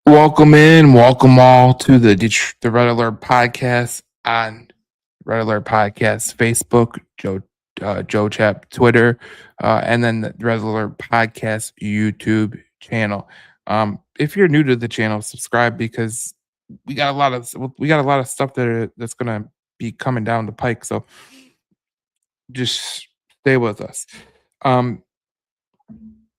Welcome all to the Red Alert Podcast on Red Alert Podcast Facebook, Joe Chap Twitter, and then the Red Alert Podcast YouTube channel. If you're new to the channel, subscribe because we got a lot of stuff that's gonna be coming down the pike. So just stay with us. Um,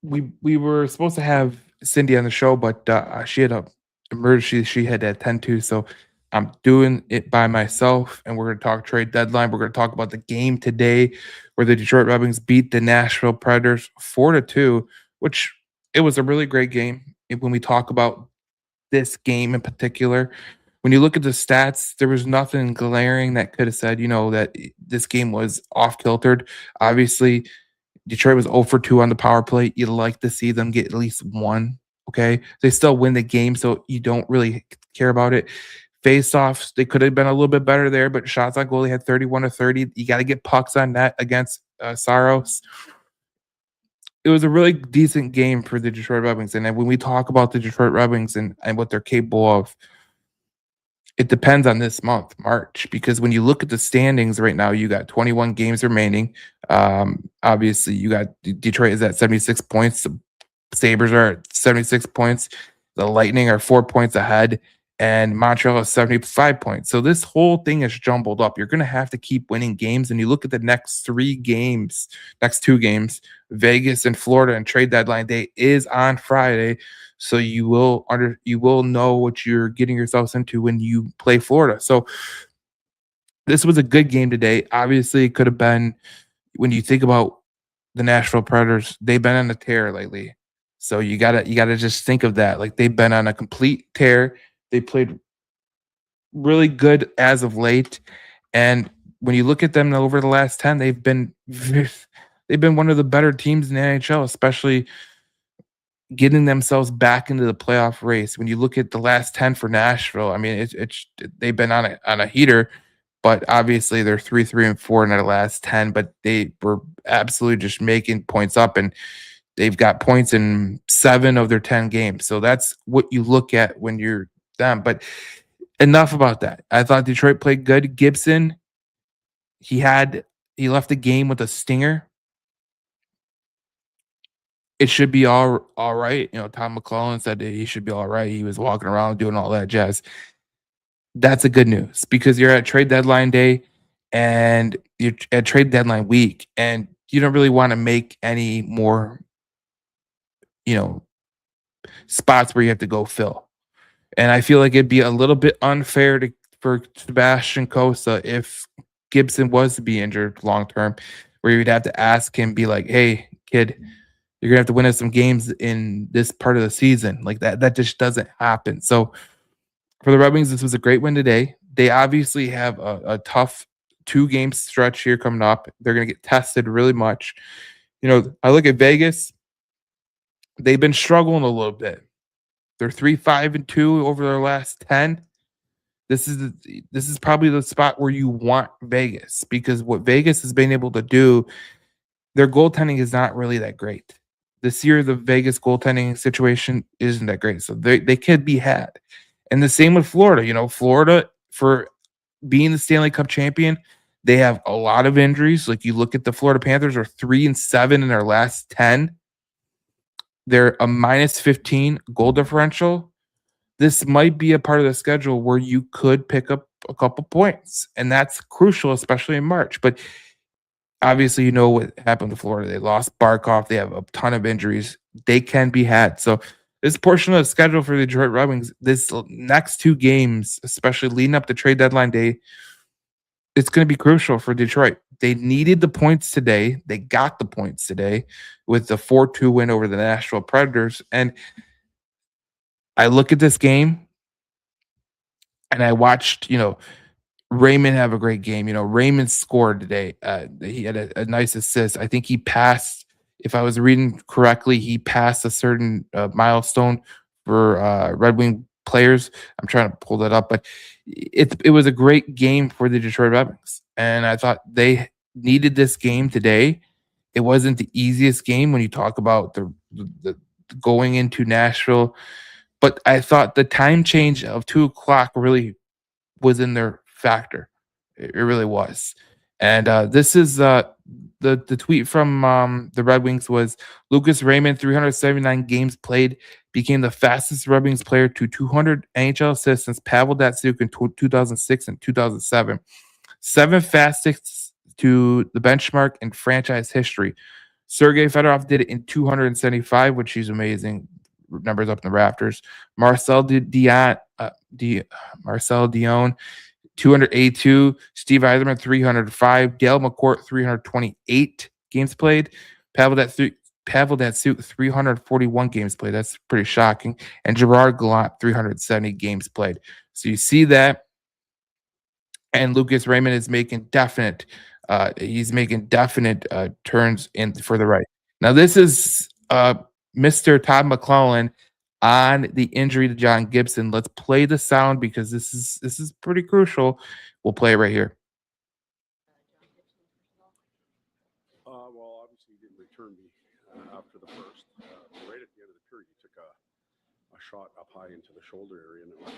we were supposed to have Cindy on the show, but she had a emergency she had to attend to. So I'm doing it by myself, and we're going to talk trade deadline. We're going to talk about the game today, where the Detroit Red Wings beat the Nashville Predators 4-2, which it was a really great game. When we talk about this game in particular, when you look at the stats, there was nothing glaring that could have said, that this game was off kiltered. Obviously, Detroit was 0 for 2 on the power play. You'd like to see them get at least one. Okay. They still win the game, so you don't really care about it. Face offs, they could have been a little bit better there, but shots on goal, they had 31 to 30. You got to get pucks on net against Saros. It was a really decent game for the Detroit Red Wings. And then when we talk about the Detroit Red Wings and what they're capable of, it depends on this month, March, because when you look at the standings right now, you got 21 games remaining. Obviously, you got Detroit is at 76 points. The Sabres are at 76 points. The Lightning are 4 points ahead, and Montreal is 75 points. So this whole thing is jumbled up. You're going to have to keep winning games. And you look at the next two games, Vegas and Florida, and trade deadline day is on Friday. So you will know what you're getting yourselves into when you play Florida. So this was a good game today. Obviously, it could have been, when you think about the Nashville Predators, they've been on a tear lately. So you gotta just think of that. Like, they've been on a complete tear. They played really good as of late. And when you look at them over the last 10, they've been one of the better teams in the NHL, especially getting themselves back into the playoff race. When you look at the last 10 for Nashville, I mean, it's they've been on a heater, but obviously they're 3-3-4 in their last 10, but they were absolutely just making points up, and they've got points in 7 of their 10 games. So that's what you look at when you're them. But enough about that. I thought Detroit played good. Gibson, he left the game with a stinger. It should be all right. Tom McClellan said that he should be all right. He was walking around doing all that jazz. That's a good news, because you're at trade deadline day and you're at trade deadline week, and you don't really want to make any more, you know, spots where you have to go fill. And I feel like it'd be a little bit unfair for Sebastian Costa if Gibson was to be injured long term, where you'd have to ask him, be like, "Hey, kid, you're gonna have to win us some games in this part of the season." Like that. That just doesn't happen. So for the Red Wings, this was a great win today. They obviously have a tough 2 game stretch here coming up. They're gonna get tested really much. I look at Vegas. They've been struggling a little bit. They're 3-5-2 over their last 10. This is probably the spot where you want Vegas, because what Vegas has been able to do, their goaltending is not really that great. This year, the Vegas goaltending situation isn't that great, so they could be had. And the same with Florida. Florida, for being the Stanley Cup champion, they have a lot of injuries. Like, you look at the Florida Panthers are 3-7 in their last 10. They're a -15 goal differential. This might be a part of the schedule where you could pick up a couple points, and that's crucial, especially in March. But obviously, you know what happened to Florida. They lost Barkov. They have a ton of injuries. They can be had. So this portion of the schedule for the Detroit Red Wings, this next 2 games, especially leading up to trade deadline day, it's going to be crucial for Detroit. They needed the points today. They got the points today with the 4-2 win over the Nashville Predators. And I look at this game and I watched, Raymond have a great game. Raymond scored today. He had a nice assist. I think he passed, if I was reading correctly, he passed a certain milestone for Red Wing players. I'm trying to pull that up, but it was a great game for the Detroit Red Wings, and I thought they needed this game today. It wasn't the easiest game when you talk about the going into Nashville, but I thought the time change of 2 o'clock really was in their factor. It really was. And this is the tweet from the Red Wings was Lucas Raymond, 379 games played, became the fastest Red Wings player to 200 NHL assists since Pavel Datsyuk in 2006 and 2007. Seven fastest to the benchmark in franchise history. Sergei Fedorov did it in 275, which is amazing. Numbers up in the rafters. Marcel Dion 282. Steve Eiserman, 305. Dale McCourt, 328 games played. Pavel Datsyuk, 341 games played. That's pretty shocking. And Gerard Gallant, 370 games played. So you see that. And Lucas Raymond is making definite turns in for the right. Now this is Mr. Todd McClellan on the injury to John Gibson. Let's play the sound because this is pretty crucial. We'll play it right here. Well, obviously he didn't return me after the first. Right at the end of the period, he took a shot up high into the shoulder area, and it was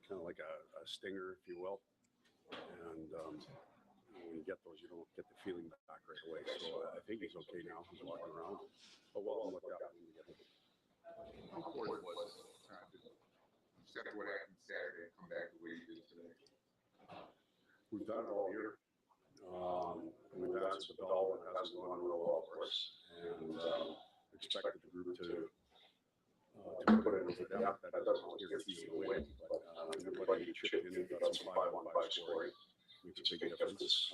kind of like a stinger, if you will. And when you get those, you don't get the feeling back right away. So I think he's okay now. He's walking around. But we'll look up when we get home. How important was trying to accept what happened Saturday and come back the way you did today? We've done it all year. We've asked the bell, it hasn't gone real well for us, and expected the group to put it over depth. That doesn't guarantee you a win, but everybody chipped in and got some 5-on-5 scoring. Makes a big difference.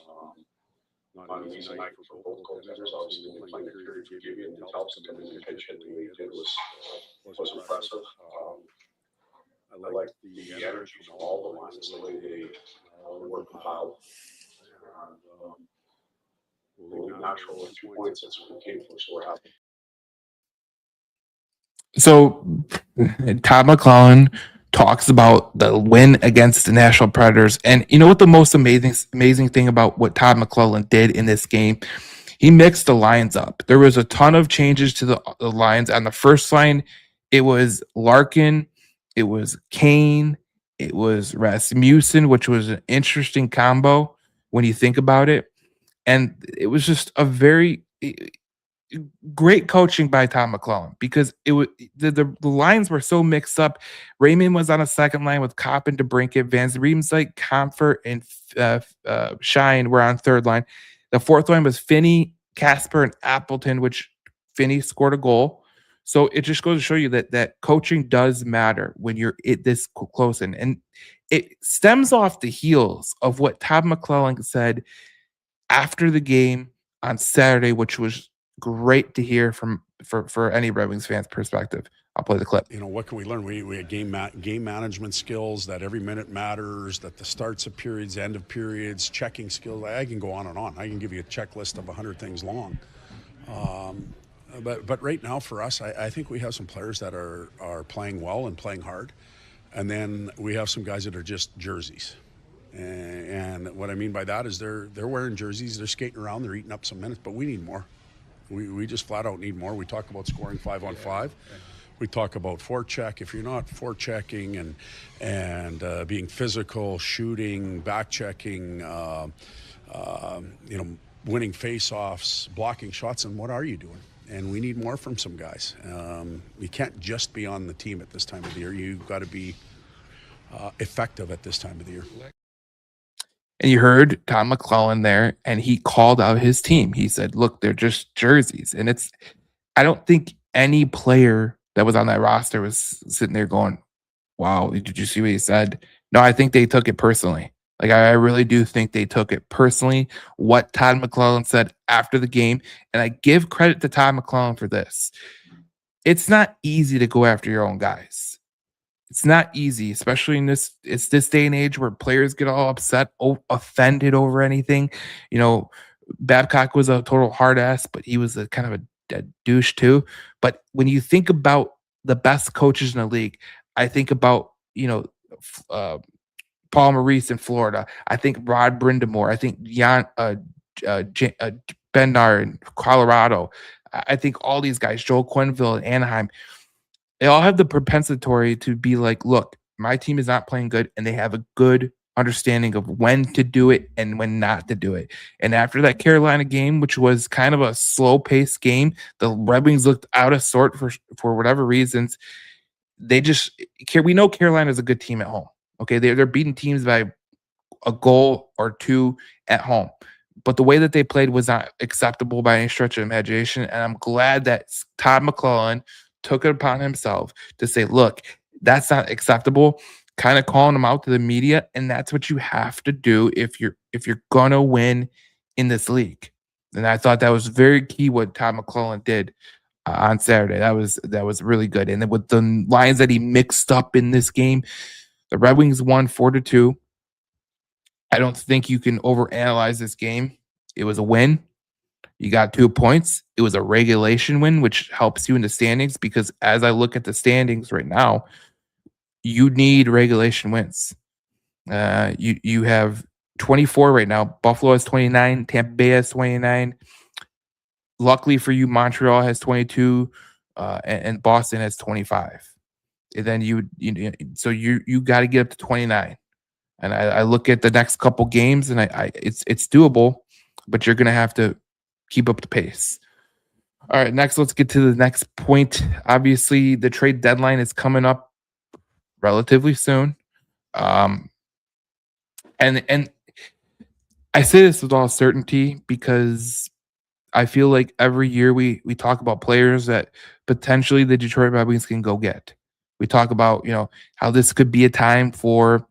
Not an easy night for both goaltenders. Obviously, they playing the period gave you and helps them in the pitch hit. It was impressive. I liked the energy from all the lines, the way they were compiled. We'll leave natural at 2 points. That's what we came for, so we're happy. So Todd McClellan talks about the win against the National Predators. And you know what the most amazing thing about what Todd McClellan did in this game? He mixed the lines up. There was a ton of changes to the lines. On the first line, it was Larkin, it was Kane, it was Rasmussen, which was an interesting combo when you think about it. And it was just a very great coaching by Tom McClellan because it was the lines were so mixed up. Raymond was on a second line with Kopp and DeBrincat. Van Riemsdyk, Comfort, and Shine were on third line. The fourth line was Finney, Casper, and Appleton, which Finney scored a goal. So it just goes to show you that coaching does matter when you're this close in. And it stems off the heels of what Todd McClellan said after the game on Saturday, which was great to hear for any Red Wings fans' perspective. I'll play the clip. You know, what can we learn? We had game management skills, that every minute matters, that the starts of periods, end of periods, checking skills. I can go on and on. I can give you a checklist of 100 things long. But right now for us, I think we have some players that are playing well and playing hard. And then we have some guys that are just jerseys. And what I mean by that is they're wearing jerseys, they're skating around, they're eating up some minutes, but we need more. We just flat out need more. We talk about scoring 5-on-5. We talk about forecheck. If you're not forechecking and being physical, shooting, back checking, winning face-offs, blocking shots, and what are you doing? And we need more from some guys. You can't just be on the team at this time of the year. You've got to be effective at this time of the year. And you heard Tom McClellan there, and he called out his team. He said, look, they're just jerseys. And I don't think any player that was on that roster was sitting there going, wow, did you see what he said? No, I think they took it personally. Like, I really do think they took it personally, what Todd McClellan said after the game. And I give credit to Todd McClellan for this. It's not easy to go after your own guys. It's not easy, especially in this day and age where players get all upset, offended over anything. You know, Babcock was a total hard ass, but he was a kind of a douche too. But when you think about the best coaches in the league, I think about, Paul Maurice in Florida. I think Rod Brindamore. I think Bednar in Colorado. I think all these guys, Joel Quenneville in Anaheim. they all have the propensity to be like, look, my team is not playing good, and they have a good understanding of when to do it and when not to do it. And after that Carolina game, which was kind of a slow paced game, the Red Wings looked out of sort for whatever reasons. They just we know Carolina is a good team at home. Okay, they're beating teams by a goal or two at home. But the way that they played was not acceptable by any stretch of imagination. And I'm glad that Todd McClellan took it upon himself to say, look, that's not acceptable, kind of calling them out to the media. And that's what you have to do if you're gonna win in this league. And I thought that was very key what Todd McClellan did on Saturday. That was really good. And then with the lines that he mixed up in this game, the Red Wings won 4-2. I don't think you can overanalyze this game. It was a win. You got 2 points. It was a regulation win, which helps you in the standings because as I look at the standings right now, you need regulation wins. You have 24 right now. Buffalo has 29. Tampa Bay has 29. Luckily for you, Montreal has 22, and Boston has 25. And then you got to get up to 29. And I look at the next couple games, and it's doable, but you're gonna have to keep up the pace. All right, next let's get to the next point. Obviously, the trade deadline is coming up relatively soon, and I say this with all certainty because I feel like every year we talk about players that potentially the Detroit Red Wings can go get. We talk about how this could be a time for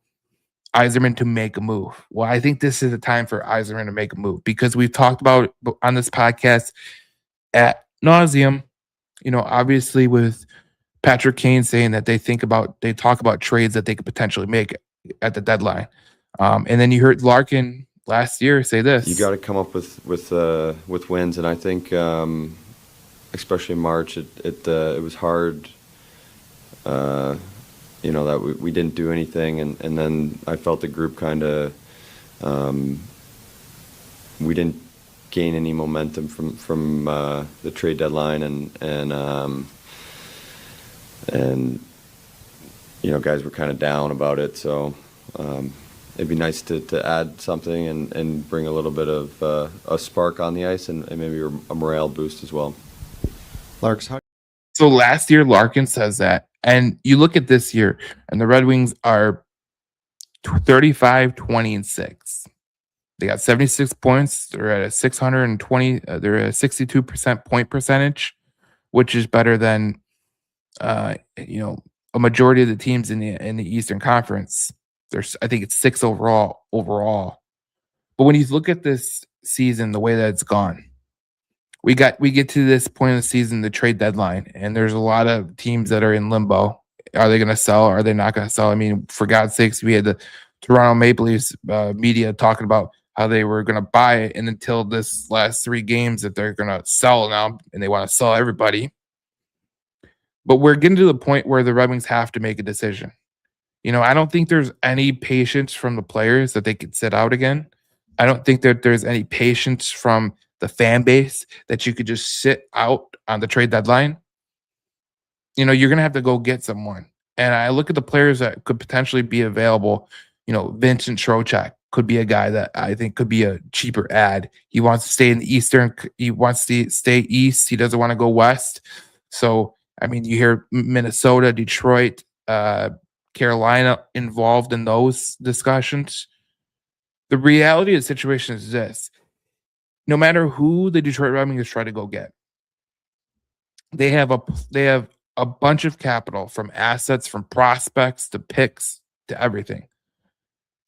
Yzerman to make a move. Well, I think this is a time for Yzerman to make a move because we've talked about on this podcast at nauseum, obviously with Patrick Kane saying that they talk about trades that they could potentially make at the deadline. And then you heard Larkin last year say this. You got to come up with wins, and I think especially in March, it was hard. That we didn't do anything, and then I felt the group kind of we didn't gain any momentum from the trade deadline, and guys were kind of down about it. So it'd be nice to add something and bring a little bit of a spark on the ice and maybe a morale boost as well. Larks, So last year, Larkin says that. And you look at this year, and the Red Wings are 35, 20, and 6. They got 76 points. They're at a 620. They're at a 62% point percentage, which is better than a majority of the teams in the Eastern Conference. I think it's 6 overall. But when you look at this season, the way that it's gone, we get to this point of the season, the trade deadline, and there's a lot of teams that are in limbo. Are they going to sell? Are they not going to sell? I mean, for God's sakes, we had the Toronto Maple Leafs media talking about how they were going to buy it, and until this last 3 games that they're going to sell now, and they want to sell everybody. But we're getting to the point where the Red Wings have to make a decision. I don't think there's any patience from the players that they could sit out again. I don't think that there's any patience from the fan base that you could just sit out on the trade deadline. You're going to have to go get someone. And I look at the players that could potentially be available. Vincent Trocheck could be a guy that I think could be a cheaper ad. He wants to stay in the Eastern. He wants to stay East. He doesn't want to go West. So, I mean, you hear Minnesota, Detroit, Carolina involved in those discussions. The reality of the situation is this. No matter who the Detroit Red Wings try to go get, they have a bunch of capital, from assets, from prospects to picks to everything.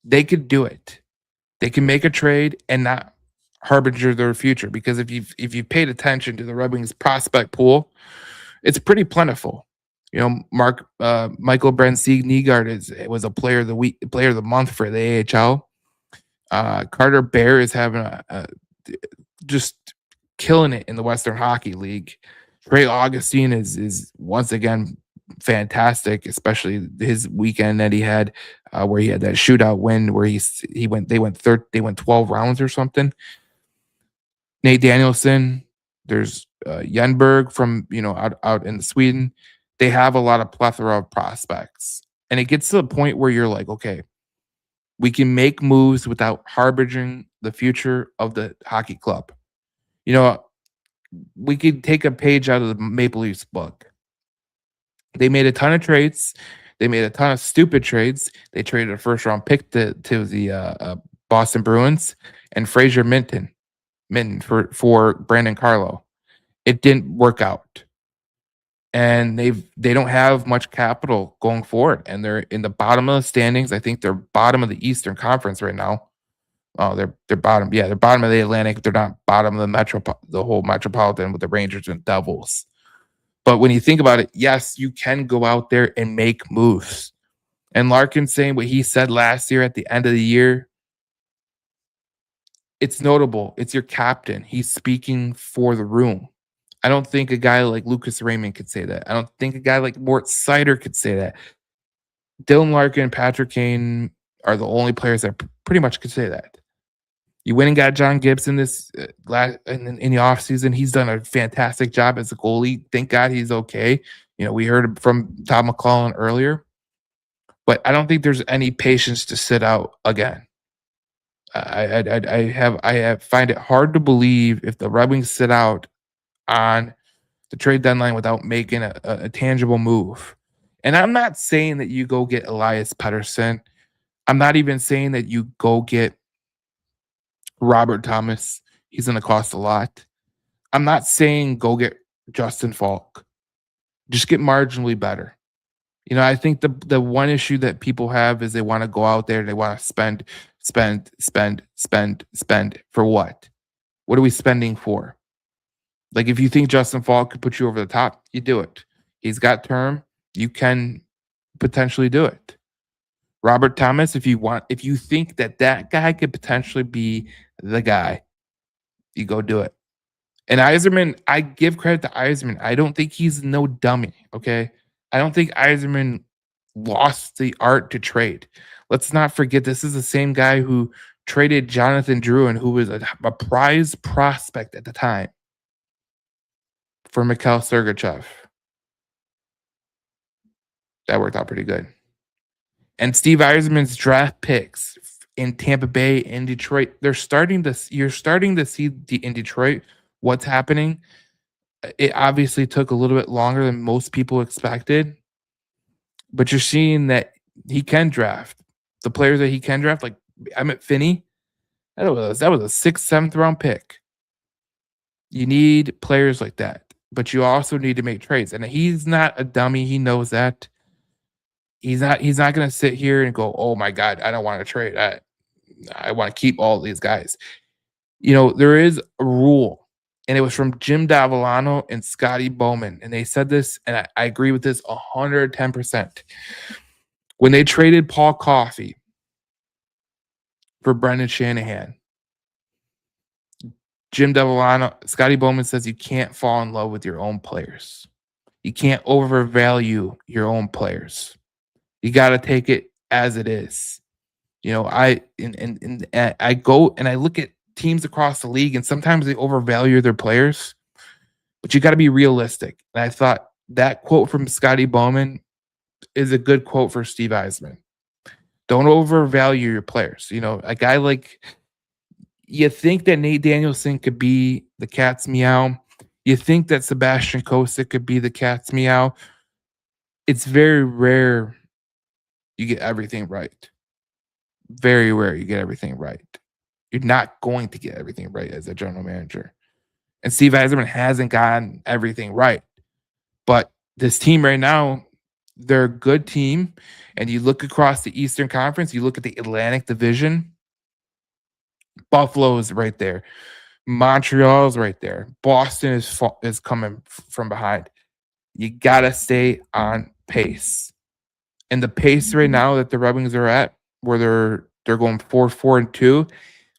They could do it. They can make a trade and not harbinger their future, because if you've paid attention to the Red Wings prospect pool, it's pretty plentiful. Michael Brent-Nygaard was a player of the week, player of the month for the AHL. Carter Bear is having just killing it in the Western Hockey League. Trey Augustine is once again fantastic, especially his weekend that he had, where he had that shootout win where they went 12 rounds or something. Nate Danielson, there's Yenberg from out in Sweden. they have a lot of plethora of prospects. And it gets to the point where you're like, okay, we can make moves without harboring the future of the hockey club. You know, we could take a page out of the Maple Leafs book. They made a ton of trades. They made a ton of stupid trades. They traded a first round pick to the Boston Bruins and Fraser Minton for Brandon Carlo. It didn't work out. And they don't have much capital going forward, and they're in the bottom of the standings. I think they're bottom of the Eastern Conference right now. Oh, they're bottom. Yeah, they're bottom of the Atlantic. They're not bottom of the whole Metropolitan with the Rangers and Devils. But when you think about it, yes, you can go out there and make moves. And Larkin saying what he said last year at the end of the year, it's notable. It's your captain. He's speaking for the room. I don't think a guy like Lucas Raymond could say that. I don't think a guy like Mort Seider could say that. Dylan Larkin and Patrick Kane are the only players that pretty much could say that. You went and got John Gibson this in the offseason. He's done a fantastic job as a goalie. Thank God he's okay. You know, we heard from Todd McClellan earlier. But I don't think there's any patience to sit out again. I find it hard to believe if the Red Wings sit out on the trade deadline without making a tangible move. And I'm not saying that you go get Elias Pettersson. I'm not even saying that you go get Robert Thomas. He's going to cost a lot. I'm not saying go get Justin Falk. Just get marginally better. You know, I think the one issue that people have is they want to go out there and they want to spend for what? What are we spending for? Like, if you think Justin Falk could put you over the top, you do it. He's got term. You can potentially do it. Robert Thomas, if you think that guy could potentially be the guy, you go do it. And Yzerman, I give credit to Yzerman. I don't think he's no dummy, okay? I don't think Yzerman lost the art to trade. Let's not forget this is the same guy who traded Jonathan Drouin, who was a prize prospect at the time, for Mikhail Sergachev. That worked out pretty good. And Steve Yzerman's draft picks in Tampa Bay and Detroit, you're starting to see in Detroit what's happening. It obviously took a little bit longer than most people expected, but you're seeing that he can draft. The players that he can draft, like Emmett Finney, that was a 6th, 7th round pick. You need players like that, but you also need to make trades. And he's not a dummy. He knows that. He's not going to sit here and go, oh my God, I don't want to trade. I want to keep all these guys. You know, there is a rule, and it was from Jim Davilano and Scotty Bowman. And they said this, and I agree with this 110%. When they traded Paul Coffey for Brendan Shanahan, Jim Davilano, Scotty Bowman says you can't fall in love with your own players. You can't overvalue your own players. You got to take it as it is. You know, I go and I look at teams across the league, and sometimes they overvalue their players, but you got to be realistic. And I thought that quote from Scotty Bowman is a good quote for Steve Yzerman. Don't overvalue your players. You know, a guy like, you think that Nate Danielson could be the cat's meow. You think that Sebastian Kosick could be the cat's meow. It's very rare you get everything right. Very rare you get everything right. You're not going to get everything right as a general manager. And Steve Yzerman hasn't gotten everything right. But this team right now, they're a good team. And you look across the Eastern Conference, you look at the Atlantic Division, Buffalo's right there. Montreal's right there. Boston is coming from behind. You got to stay on pace. And the pace right now that the Red Wings are at, where they're going 4-4-2,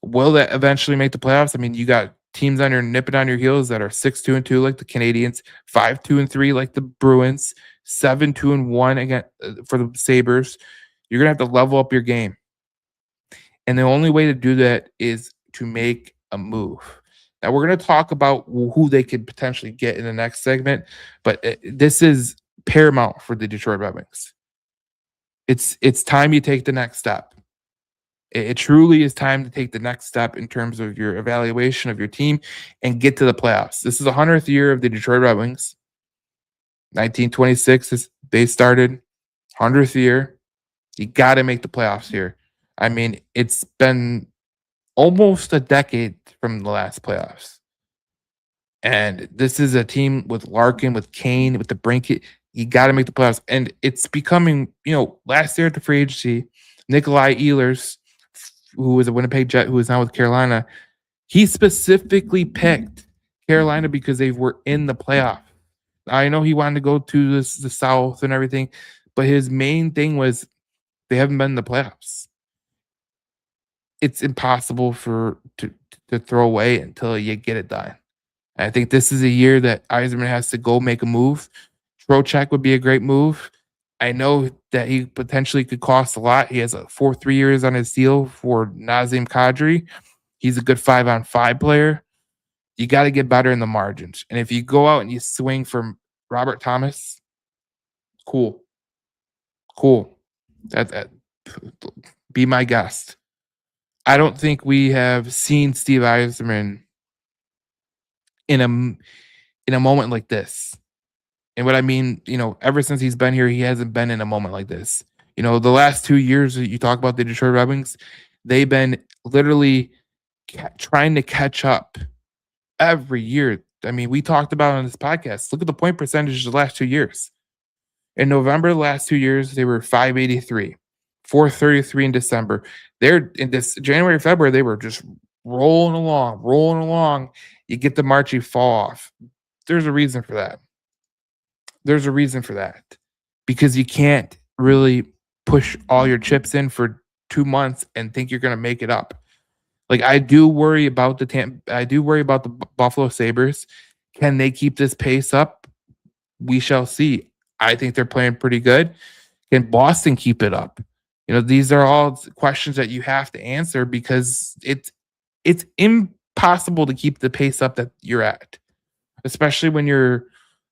will that eventually make the playoffs? I mean, you got teams on your nipping on your heels that are 6-2-2 like the Canadiens, 5-2-3 like the Bruins, 7-2-1 again for the Sabres. You're gonna have to level up your game, and the only way to do that is to make a move. Now we're gonna talk about who they could potentially get in the next segment, but this is paramount for the Detroit Red Wings. It's time you take the next step. It truly is time to take the next step in terms of your evaluation of your team and get to the playoffs. This is the 100th year of the Detroit Red Wings. 1926 is they started. 100th year. You got to make the playoffs here. I mean, it's been almost a decade from the last playoffs. And this is a team with Larkin, with Kane, with the Brinket. You got to make the playoffs. And it's becoming, last year at the free agency, Nikolai Ehlers, who was a Winnipeg Jet, who is now with Carolina, he specifically picked Carolina because they were in the playoff. I know he wanted to go to the South and everything, but his main thing was they haven't been in the playoffs. It's impossible to throw away until you get it done. I think this is a year that Yzerman has to go make a move. Trocheck would be a great move. I know that he potentially could cost a lot. He has 3 years on his deal for Nazem Kadri. He's a good 5-on-5 player. You got to get better in the margins. And if you go out and you swing from Robert Thomas, cool. That be my guest. I don't think we have seen Steve Yzerman in a moment like this. And what I mean, ever since he's been here, he hasn't been in a moment like this. The last 2 years that you talk about the Detroit Red Wings, they've been literally trying to catch up every year. I mean, we talked about on this podcast. Look at the point percentage of the last 2 years. In November, the last 2 years, they were 583, 433 in December. They're in this January, February, they were just rolling along. You get to March, you fall off. There's a reason for that. Because you can't really push all your chips in for 2 months and think you're going to make it up. Like, I do worry about the Buffalo Sabres. Can they keep this pace up? We shall see. I think they're playing pretty good. Can Boston keep it up? These are all questions that you have to answer because it's impossible to keep the pace up that you're at, especially when you're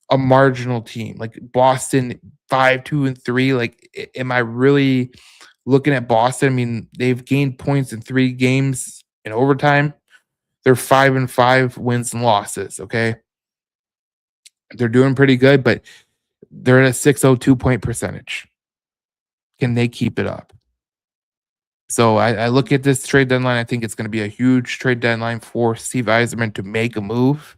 a marginal team like Boston, 5-2-3. Like, am I really looking at Boston? I mean, they've gained points in 3 games in overtime. They're 5-5 wins and losses. Okay, they're doing pretty good, but they're at a 602 point percentage. Can they keep it up? So I look at this trade deadline. I think it's going to be a huge trade deadline for Steve Yzerman to make a move.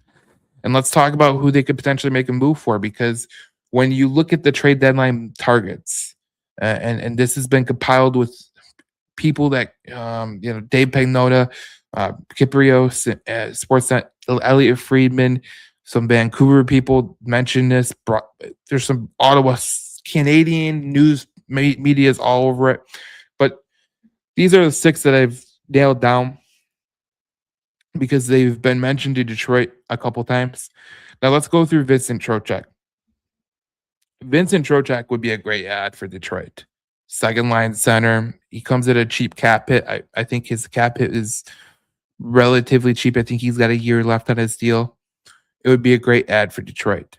And let's talk about who they could potentially make a move for, because when you look at the trade deadline targets, and this has been compiled with people that, Dave Pagnota, Kiprios, Sportsnet, Elliot Friedman, some Vancouver people mentioned this. There's some Ottawa Canadian news medias all over it. But these are the 6 that I've nailed down because they've been mentioned to Detroit a couple times. Now let's go through Vincent Trocheck. Vincent Trocheck would be a great ad for Detroit. Second line center. He comes at a cheap cap hit. I think his cap hit is relatively cheap. I think he's got a year left on his deal. It would be a great ad for Detroit.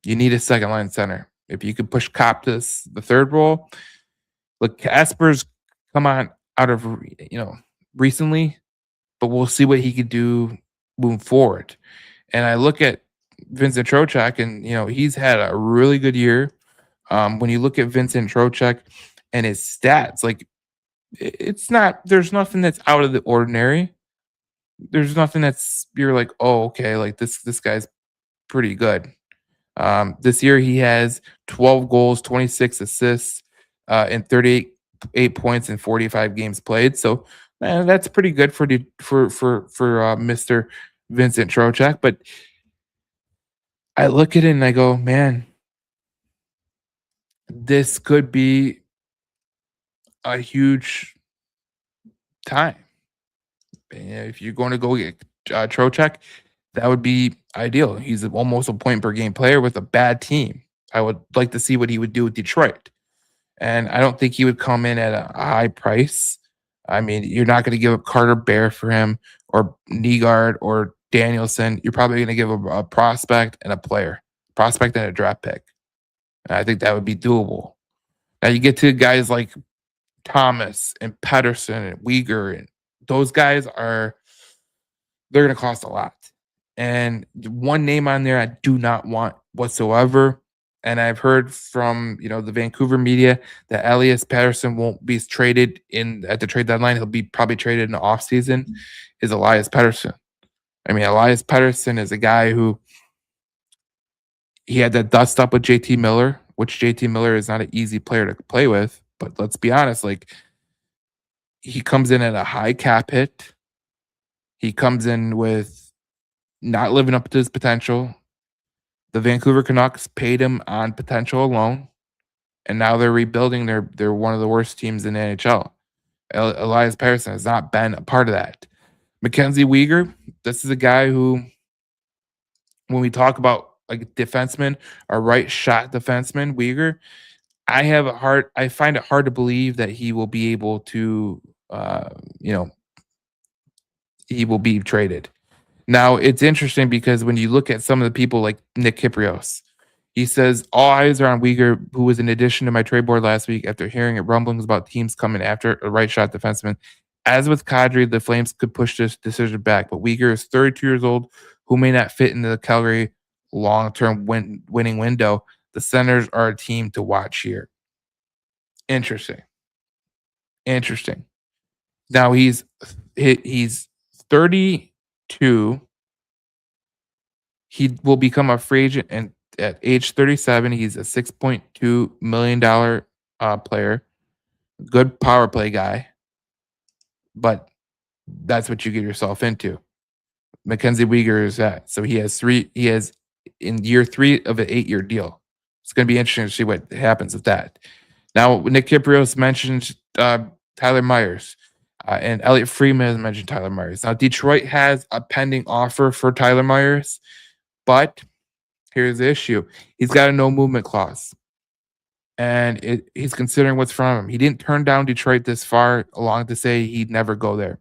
You need a second line center. If you could push Kopp to the third role. Look, Kasper's come on out of, recently, but we'll see what he could do moving forward. And I look at Vincent Trocheck, and he's had a really good year. When you look at Vincent Trocheck and his stats, like, there's nothing that's out of the ordinary. There's nothing that's you're like, oh, okay, like this guy's pretty good. This year he has 12 goals, 26 assists, and 38 points in 45 games played. So, man, that's pretty good for Mr. Vincent Trocheck. But I look at it and I go, man, this could be a huge time. If you're going to go get Trocheck, that would be ideal. He's almost a point per game player with a bad team. I would like to see what he would do with Detroit. And I don't think he would come in at a high price. I mean, you're not going to give up Carter Bear for him or Nygaard or Danielson. You're probably going to give a prospect and a player, prospect and a draft pick. And I think that would be doable. Now you get to guys like Thomas and Pedersen and Uyghur, and those guys they're going to cost a lot. And one name on there I do not want whatsoever. And I've heard from the Vancouver media that Elias Patterson won't be traded at the trade deadline. He'll be probably traded in the offseason. Is Elias Patterson. I mean, Elias Patterson is a guy who he had that dust up with JT Miller, which JT Miller is not an easy player to play with. But let's be honest, like he comes in at a high cap hit. He comes in with not living up to his potential. The Vancouver Canucks paid him on potential alone, and now they're rebuilding. They're one of the worst teams in the NHL. Elias Patterson has not been a part of that. Mackenzie Weegar, this is a guy who, when we talk about like defenseman, a right shot defenseman, Weegar, I find it hard to believe that he will be able to, he will be traded. Now, it's interesting because when you look at some of the people like Nick Kyprios, he says, all eyes are on Uyghur, who was an addition to my trade board last week after hearing rumblings about teams coming after a right shot defenseman. As with Kadri, the Flames could push this decision back, but Uyghur is 32 years old, who may not fit into the Calgary long-term winning window. The Senators are a team to watch here. Interesting. Now he's 32. He will become a free agent, and at age 37, he's a $6.2 million player. Good power play guy, but that's what you get yourself into. Mackenzie Weegar is that. So he has in year 3 of an 8-year deal. It's going to be interesting to see what happens with that. Now, Nick Kyprios mentioned Tyler Myers, and Elliot Friedman has mentioned Tyler Myers. Now, Detroit has a pending offer for Tyler Myers, but here's the issue. He's got a no movement clause, and he's considering what's from him. He didn't turn down Detroit this far along to say he'd never go there.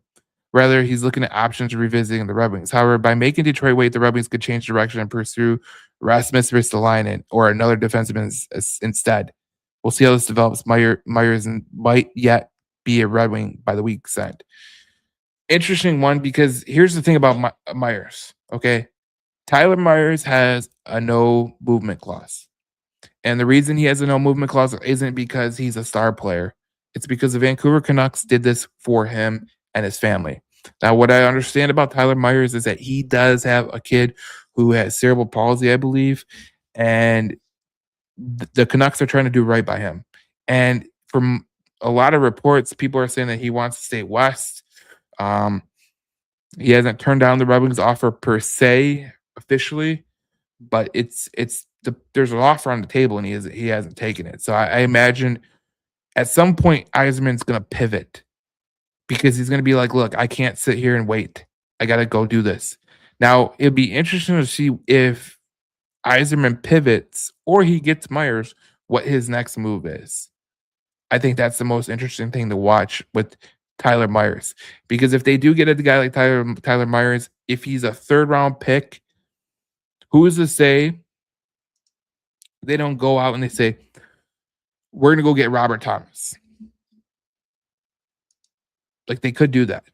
Rather, he's looking at options revisiting the Red Wings. However, by making Detroit wait, the Red Wings could change direction and pursue Rasmus Ristolainen or another defenseman instead. We'll see how this develops. Myers might yet be a Red Wing by the week's end. Interesting one, because here's the thing about Myers, okay? Tyler Myers has a no movement clause. And the reason he has a no movement clause isn't because he's a star player. It's because the Vancouver Canucks did this for him and his family. Now, what I understand about Tyler Myers is that he does have a kid who has cerebral palsy, I believe, and the Canucks are trying to do right by him. And from a lot of reports, people are saying that he wants to stay west. He hasn't turned down the Red Wings offer per se officially, but there's an offer on the table and he hasn't taken it. So I imagine at some point Yzerman's going to pivot, because he's going to be like, look, I can't sit here and wait. I got to go do this. Now, it'd be interesting to see if Yzerman pivots or he gets Myers, what his next move is. I think that's the most interesting thing to watch with Tyler Myers. Because if they do get a guy like Tyler Myers, if he's a 3rd-round pick, who is to say they don't go out and they say, we're going to go get Robert Thomas? Like, they could do that.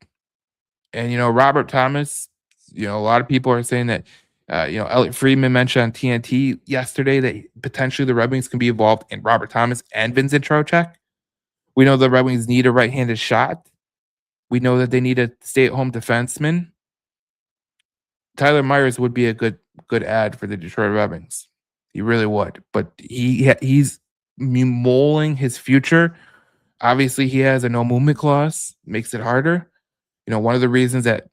And, Robert Thomas, a lot of people are saying that, Elliot Friedman mentioned on TNT yesterday that potentially the Red Wings can be involved in Robert Thomas and Vincent Trocheck. We know the Red Wings need a right-handed shot. We know that they need a stay-at-home defenseman. Tyler Myers would be a good ad for the Detroit Red Wings. He really would. But he's mulling his future. Obviously, he has a no movement clause, makes it harder. One of the reasons that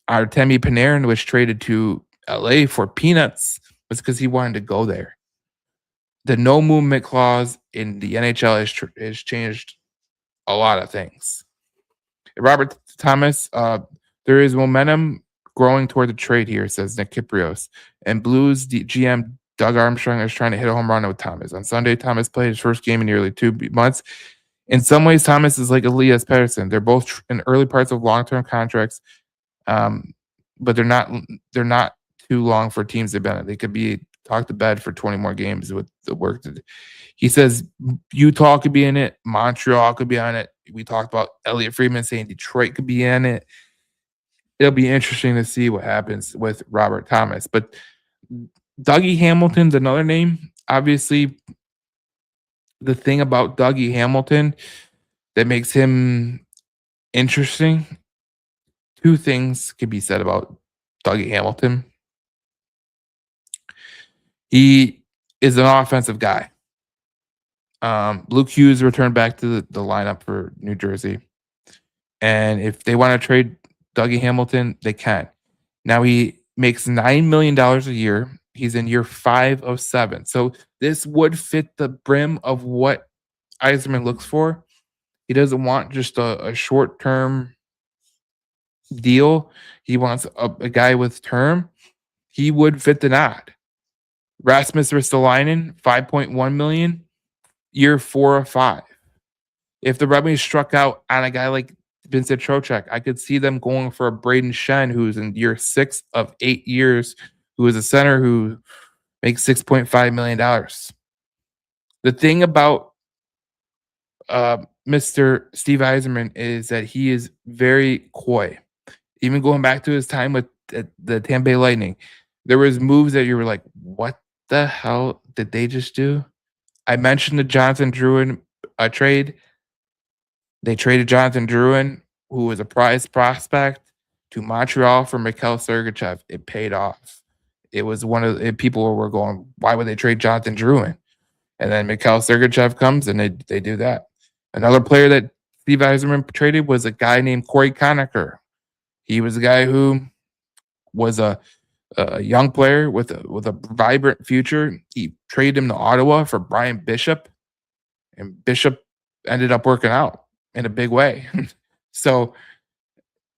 Artemi Panarin was traded to LA for peanuts was because he wanted to go there. The no movement clause in the NHL has changed a lot of things. Robert Thomas, there is momentum growing toward the trade here, says Nick Kyprios. And Blues GM Doug Armstrong is trying to hit a home run with Thomas. On Sunday, Thomas played his first game in nearly 2 months. In some ways, Thomas is like Elias Pettersson. They're both in early parts of long-term contracts, but they're not too long for teams they've been in. They could be talk to bed for 20 more games with the work that he says Utah could be in it, Montreal could be on it. We talked about Elliot Friedman saying Detroit could be in it. It'll be interesting to see what happens with Robert Thomas. But Dougie Hamilton's another name. Obviously, the thing about Dougie Hamilton that makes him interesting, two things can be said about Dougie Hamilton. He is an offensive guy. Luke Hughes returned back to the lineup for New Jersey. And if they want to trade Dougie Hamilton, they can. Now he makes $9 million a year. He's in year 5 of 7. So this would fit the brim of what Yzerman looks for. He doesn't want just a short-term deal. He wants a guy with term. He would fit the nod. Rasmus Ristolainen, $5.1 million, year 4 of 5. If the Red Wings struck out on a guy like Vincent Trocheck, I could see them going for a Braden Shen, who's in year 6 of 8 years, who is a center who makes $6.5 million. The thing about Mr. Steve Yzerman is that he is very coy. Even going back to his time with the Tampa Bay Lightning, there was moves that you were like, what the hell did they just do? I mentioned the Jonathan Drouin trade. They traded Jonathan Drouin, who was a prize prospect, to Montreal for Mikhail Sergachev. It paid off. It was one of the people were going, why would they trade Jonathan Drouin? And then Mikhail Sergachev comes and they do that. Another player that Steve Yzerman traded was a guy named Corey Conacher. He was a guy who was a young player with a vibrant future. He traded him to Ottawa for Brian Bishop, and Bishop ended up working out in a big way. So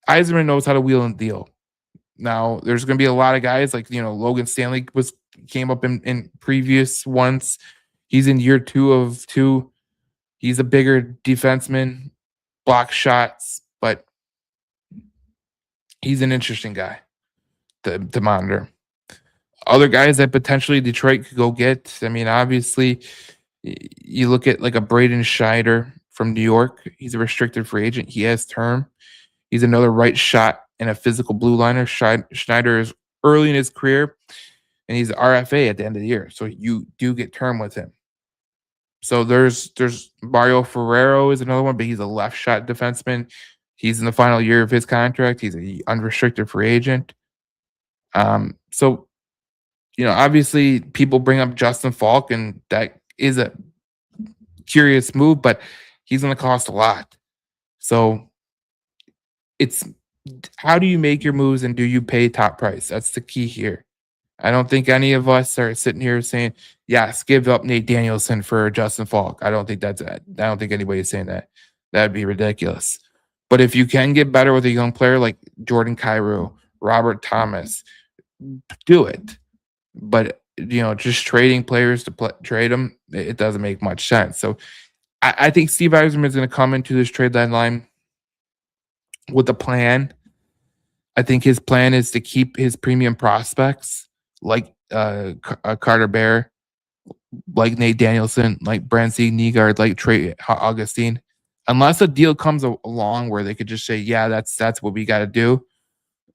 Yzerman knows how to wheel and deal. Now there's going to be a lot of guys like Logan Stanley came up in previous ones. He's in year 2 of 2. He's a bigger defenseman, block shots, but he's an interesting guy to monitor. Other guys that potentially Detroit could go get. I mean, obviously, you look at like a Braden Schneider from New York. He's a restricted free agent. He has term. He's another right shot and a physical blue liner. Schneider is early in his career, and he's RFA at the end of the year. So you do get term with him. So there's Mario Ferrero is another one, but he's a left shot defenseman. He's in the final year of his contract. He's an unrestricted free agent. So obviously people bring up Justin Falk, and that is a curious move, but he's going to cost a lot. So it's how do you make your moves, and do you pay top price? That's the key here. I don't think any of us are sitting here saying, yes, give up Nate Danielson for Justin Falk. I don't think anybody's saying that. That'd be ridiculous. But if you can get better with a young player like Jordan Kyrou, Robert Thomas, do it. But just trading players to trade them, it doesn't make much sense. So I think Steve Yzerman is going to come into this trade deadline with a plan. I think his plan is to keep his premium prospects like Carter Bear, like Nate Danielson, like Brancy Nygaard, like Trey Augustine. Unless a deal comes along where they could just say, yeah, that's what we got to do.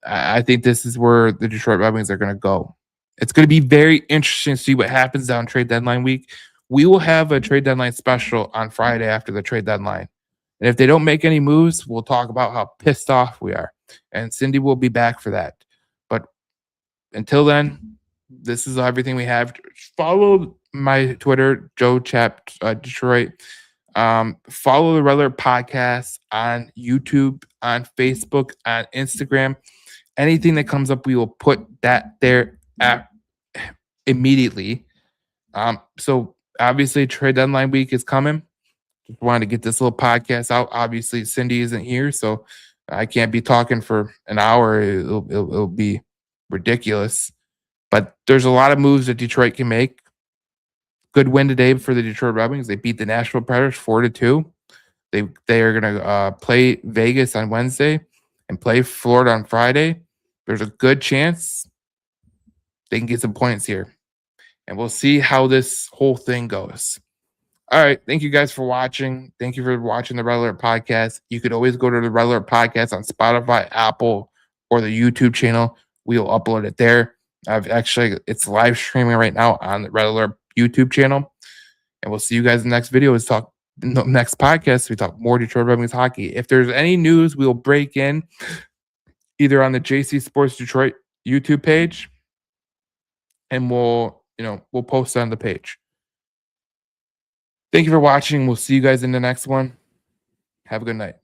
I think this is where the Detroit Red Wings are going to go. It's going to be very interesting to see what happens down trade deadline week. We will have a trade deadline special on Friday after the trade deadline. And if they don't make any moves, we'll talk about how pissed off we are. And Cindy will be back for that. But until then, this is everything we have. Follow my Twitter, Joe Chap Detroit. Follow the regular podcast on YouTube, on Facebook, on Instagram. Anything that comes up, we will put that there immediately. So obviously trade deadline week is coming. Just wanted to get this little podcast out. Obviously Cindy isn't here, so I can't be talking for an hour. It'll be ridiculous. But there's a lot of moves that Detroit can make. Good win today for the Detroit Red Wings. They beat the Nashville Predators 4-2. They are going to play Vegas on Wednesday and play Florida on Friday. There's a good chance they can get some points here. and we'll see how this whole thing goes. All right. Thank you guys for watching. Thank you for watching the Red Alert Podcast. You could always go to the Red Alert Podcast on Spotify, Apple, or the YouTube channel. We'll upload it there. It's live streaming right now on the Red Alert YouTube channel. And we'll see you guys in the next video. In the next podcast. We talk more Detroit Red Wings hockey. If there's any news, we'll break in either on the JC Sports Detroit YouTube page, and we'll post it on the page. Thank you for watching. We'll see you guys in the next one. Have a good night.